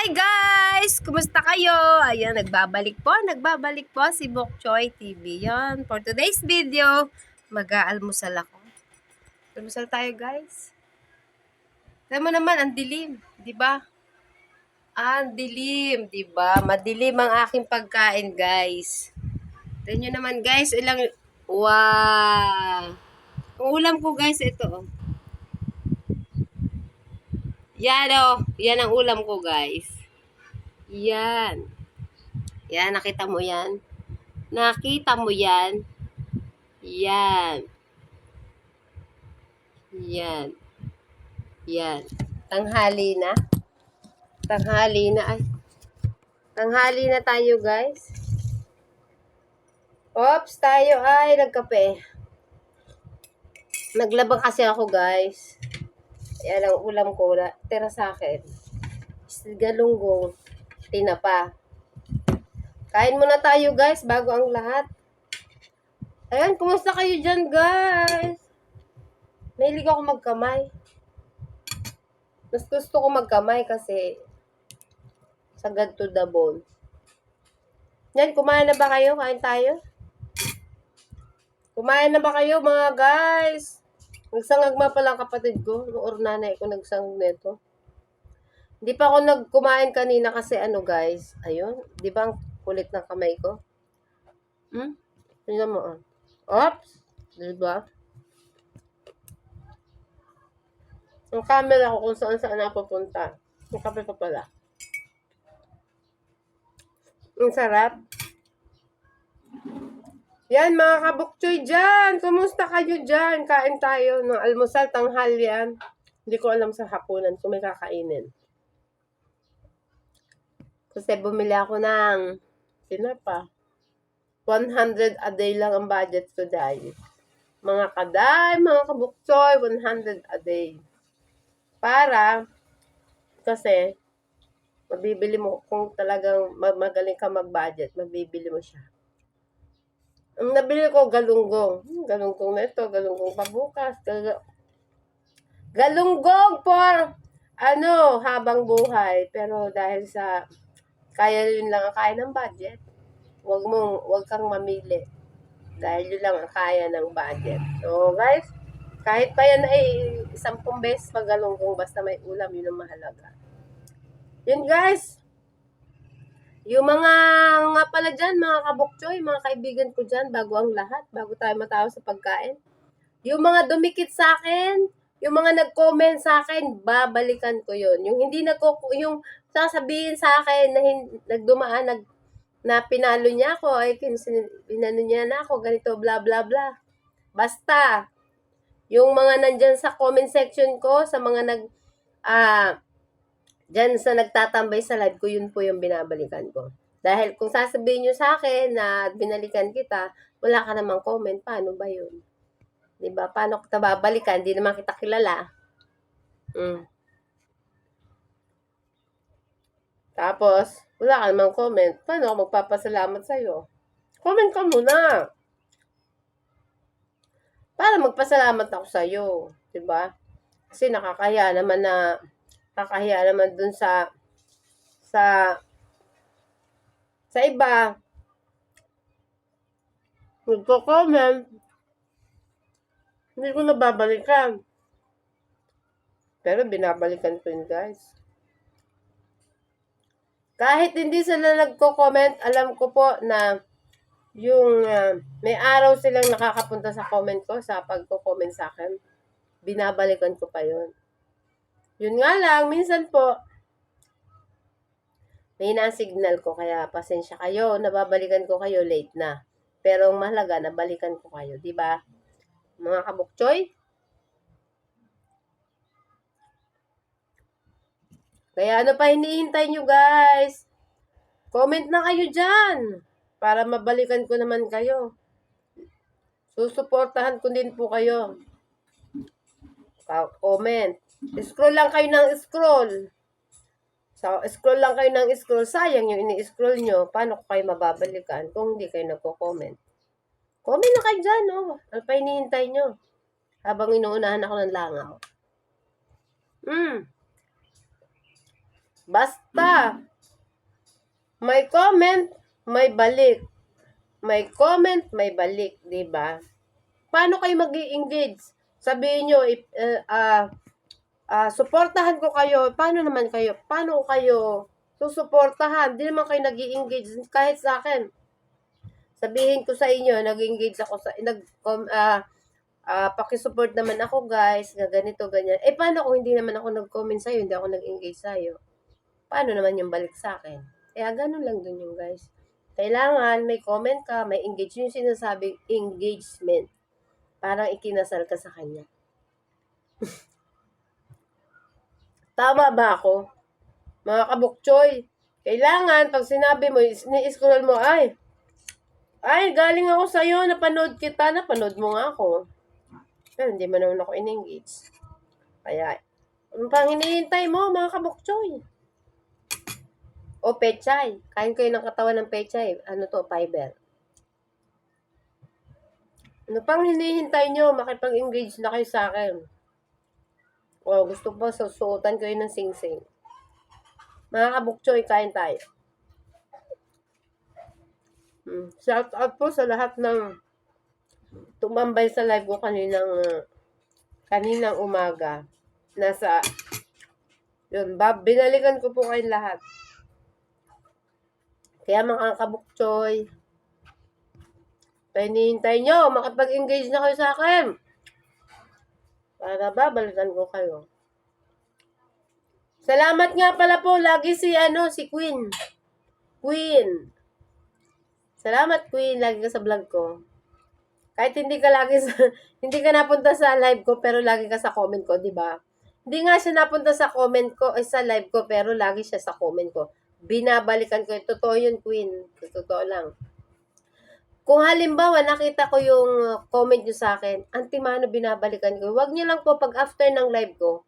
Hi guys! Kumusta kayo? Ayan, nagbabalik po si Bok Choy TV. Yan, for today's video, mag-aalmusal ako. Almusal tayo guys. Alam mo naman, ang dilim, di ba? Ang dilim, di ba? Madilim ang aking pagkain guys. Tignan nyo naman guys, ilang... Wow! Ang ulam ko guys, ito oh. Yan oh, yan ang ulam ko guys. Yan. Yan, nakita mo yan? Nakita mo yan? Yan. Yan. Yan. Tanghali na. Tanghali na. Ay. Tanghali na tayo, guys. Oops, tayo ay nagkape. Naglaba kasi ako, guys. Yan ang ulam ko. Tira sa akin. Galunggong. Tinapa. Kain muna tayo, guys, bago ang lahat. Ayan, kumusta kayo dyan, guys? Mahilig ako magkamay. Mas gusto ko magkamay kasi sagad to the bone. Yan, kumain na ba kayo? Kain tayo? Kumain na ba kayo, mga guys? Nagsangagma pa lang kapatid ko. Noong nanay ko nagsangag nito. Hindi pa ako nagkumain kanina kasi ano, guys. Ayun. Di ba ang kulit ng kamay ko? Tingnan mo, oh. Oops! Di ba? Ang camera ko kung saan napupunta. Ang kape pa pala. Ang sarap. Yan, mga kabukchoy dyan. Kumusta kayo dyan? Kain tayo ng almusal, tanghalian. Hindi ko alam sa hapunan kung may kakainin. Kasi bumili ako ng tinapa. 100 a day lang ang budget ko dahil. Mga kaday, mga kabukchoy, 100 a day. Para, kasi, mabibili mo, kung talagang magaling ka mag-budget, mabibili mo siya. Ang nabili ko, galunggong. Galunggong na ito, galunggong pabukas. Galunggong for, habang buhay. Pero dahil sa, kaya yun lang ang kaya ng budget, wag kang mamili. Dahil yun lang ang kaya ng budget. So, guys, kahit pa yan ay 10 beses magalunggong, basta may ulam, yun ang mahalaga. Yun, guys. Yung mga nga pala dyan, mga kabukchoy, mga kaibigan ko dyan, bago ang lahat, bago tayo matawa sa pagkain. Yung mga dumikit sa akin, yung mga nag-comment sa akin, babalikan ko yun. Yung hindi yung sasabihin sa akin na nagdumaan, na pinalo niya ako, ay pinano niya na ako, ganito, bla bla bla. Basta, yung mga nandyan sa comment section ko, sa mga dyan sa nagtatambay sa live ko, yun po yung binabalikan ko. Dahil kung sasabihin nyo sa akin na binalikan kita, wala ka namang comment, paano ba yun? Diba? Paano kita babalikan? Di naman kita kilala. Tapos, wala ka namang comment, paano ako magpapasalamat sa'yo? Comment ka muna. Para magpasalamat ako sa'yo. Diba? Kasi nakakahiya naman dun sa iba. Nagko-comment. Hindi ko nababalikan. Pero binabalikan ko yun, guys. Kahit hindi sila nagko-comment, alam ko po na yung may araw silang nakakapunta sa comment ko, sa pagko-comment sa akin. Binabalikan ko pa yun. Yun nga lang, minsan po, may signal ko, kaya pasensya kayo, nababalikan ko kayo late na. Pero ang mahalaga, nabalikan ko kayo, di ba? Mga kabukchoy? Kaya ano pa hinihintay nyo, guys? Comment na kayo dyan, para mabalikan ko naman kayo. Susuportahan ko din po kayo. Comment. Scroll lang kayo ng scroll. So, scroll lang kayo ng scroll. Sayang yung ini-scroll nyo. Paano ko kayo mababalikan kung hindi kayo nagko-comment? Comment na kayo dyan, oh. Ano pa hinihintay nyo? Habang inuunahan ako ng langaw. Basta, may comment, may balik. May comment, may balik, di ba? Paano kayo mag-i-engage? Sabihin nyo, suportahan ko kayo. Paano naman kayo? Paano kayo susuportahan? Di naman kayo nag-i-engage kahit sa akin. Sabihin ko sa inyo, nag-engage ako sa, pakisupport naman ako guys, ganito, ganyan. Paano kung hindi naman ako nag-comment sa'yo, hindi ako nag-engage sa'yo? Paano naman yung balik sa akin? Kaya ganun lang dun yung guys. Kailangan may comment ka, may engage. Yung sinasabing engagement. Parang ikinasal ka sa kanya. Tama ba ako? Mga kabukchoy, kailangan pag sinabi mo, ni-scroll mo, ay, galing ako sa'yo, napanood kita, napanood mo nga ako. Pero hindi mo naman ako in-engage. Kaya, ano pang hinihintay mo, mga kabukchoy? O pechay. Kain kayo ng katawan ng pechay. Ano to? Fiber. Ano pang hinihintay nyo? Makipag-engage na kayo sa akin. O gusto pa susuotan kayo ng sing-sing. Mga kabukchoy, kain tayo. Shout out po sa lahat ng tumambay sa live ko kaninang umaga. Yun, binalikan ko po kayong lahat. Kaya mga kabukchoy, hinihintay nyo, makipag-engage na kayo sa akin. Para babalikan ko kayo. Salamat nga pala po, lagi si Queen. Salamat Queen, lagi ka sa vlog ko. Kahit hindi ka hindi ka napunta sa live ko, pero lagi ka sa comment ko, di ba? Hindi nga siya napunta sa comment ko, sa live ko, pero lagi siya sa comment ko. Binabalikan ko. Totoo yun, Queen. Totoo lang. Kung halimbawa, nakita ko yung comment nyo sa akin, antimano binabalikan ko. Huwag nyo lang po, pag after ng live ko,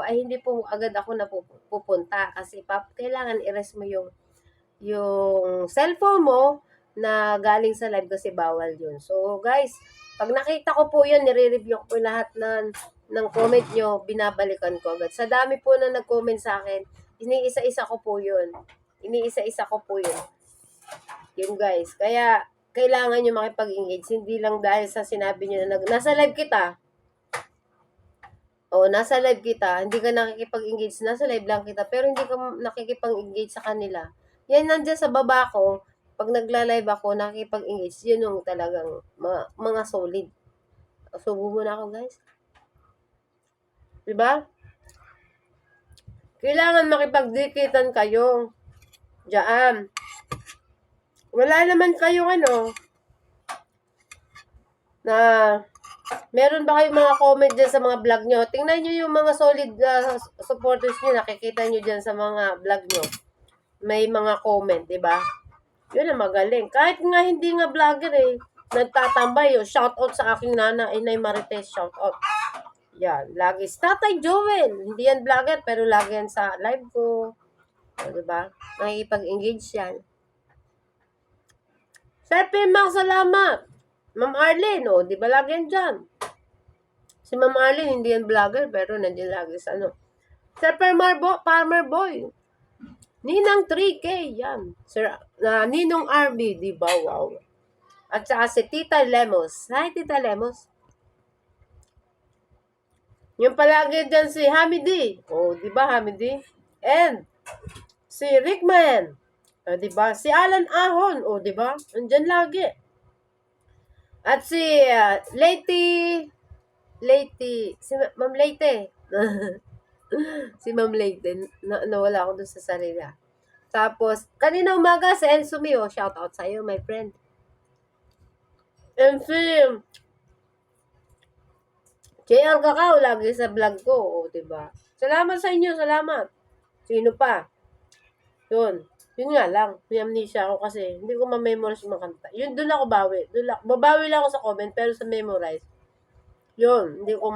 ay hindi po agad ako napupunta. Kasi kailangan i-rest mo yung cellphone mo na galing sa live kasi bawal yun. So, guys, pag nakita ko po yun, nire-review ko po lahat ng comment nyo, binabalikan ko agad. Sa dami po na nag-comment sa akin, iniisa-isa ko po yun. Yun guys. Kaya, kailangan nyo makipag-engage. Hindi lang dahil sa sinabi nyo na nasa live kita. Nasa live kita. Hindi ka nakikipag-engage. Nasa live lang kita. Pero hindi ka nakikipag-engage sa kanila. Yan nandyan sa baba ko. Pag nagla-live ako, nakikipag-engage. Yun yung talagang mga solid. Subo muna ako guys. Diba? Kailangan makipagdikitan kayo. Diyan. Wala naman kayong na meron ba kayong mga comment dyan sa mga vlog nyo? Tingnan nyo yung mga solid supporters nyo. Nakikita nyo dyan sa mga vlog nyo. May mga comment, diba? Yun ang magaling. Kahit nga hindi nga vlogger nagtatambay. Shout out sa aking nana, Inay Marites. Shout out. Yan, lagi. Tatay Joel, hindi yan vlogger, pero lagi yan sa live ko. Diba? Nakikipag-engage yan. Sir Pimang, salamat. Ma'am Arlene, diba lagi yan dyan? Si Ma'am Arlene, hindi yan vlogger, pero nandiyan lagi sa Sir Farmer Boy. Ninang 3K, yan. Sir, Ninong RB, diba? Wow. At saka si Tita Lemos. Hi, Tita Lemos. Yung palagi dyan si Hamidi. Diba Hamidi? And si Rickman. Diba? Si Alan Ahon. Diba? Andyan lagi. At si Lady. Si Ma'am Leyte. Si Ma'am Leyte. Nawala ako dun sa sarili. Tapos, kanina umaga si Ensumi. Shout out sa'yo, my friend. And si JL Kakao, lagi sa vlog ko, diba? Salamat sa inyo, salamat. Sino pa? Yun nga lang, may amnesia ako kasi hindi ko ma-memorize yung kanta. Yun, doon ako bawi. Babawi lang ako sa comment, pero sa memorize. Yun, hindi ko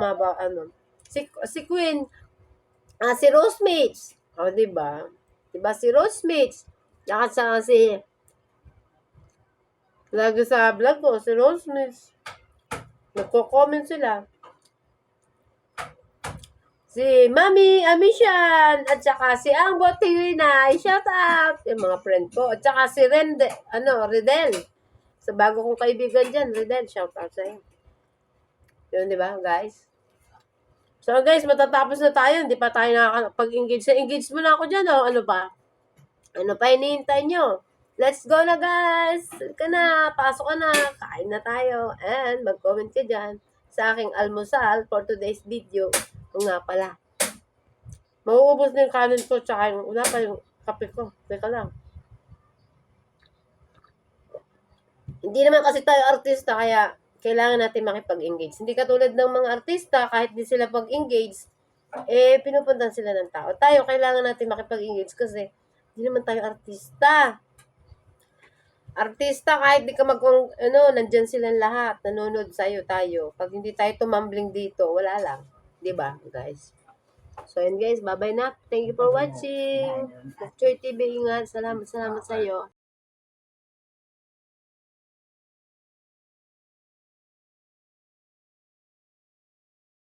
Si Queen, si Rosemates. Diba? Diba si Rosemates? Saka lagi sa vlog ko, si Rosemates. Nagko-comment sila. Si Mami Amishan, at saka si Ang Botinay, shout out! Yung mga friend ko. At saka si Redel. Sa bago kong kaibigan dyan, Redel, shout out sa'yo. Yun, di ba, guys? So, guys, matatapos na tayo. Hindi pa tayo nakakapag-engage. Engage mo na ako dyan, oh. Ano pa? Ano pa hinihintay nyo? Let's go na, guys! Ka na, pasok ka na, kain na tayo. And mag-comment ka dyan sa aking almusal for today's video. Kung nga pala. Mauubos na yung kanin ko, tsaka yung, wala pa yung kape ko. Teka lang. Hindi naman kasi tayo artista, kaya kailangan natin makipag-engage. Hindi katulad ng mga artista, kahit di sila pag-engage, pinupuntan sila ng tao. Tayo, kailangan natin makipag-engage kasi hindi naman tayo artista. Artista, kahit di ka nandyan silang lahat, nanonood sa'yo tayo. Pag hindi tayo tumambling dito, wala lang. Diba, guys? So, yun guys, bye-bye na. Thank you for watching. Picture TV, ingat. Salamat sa'yo.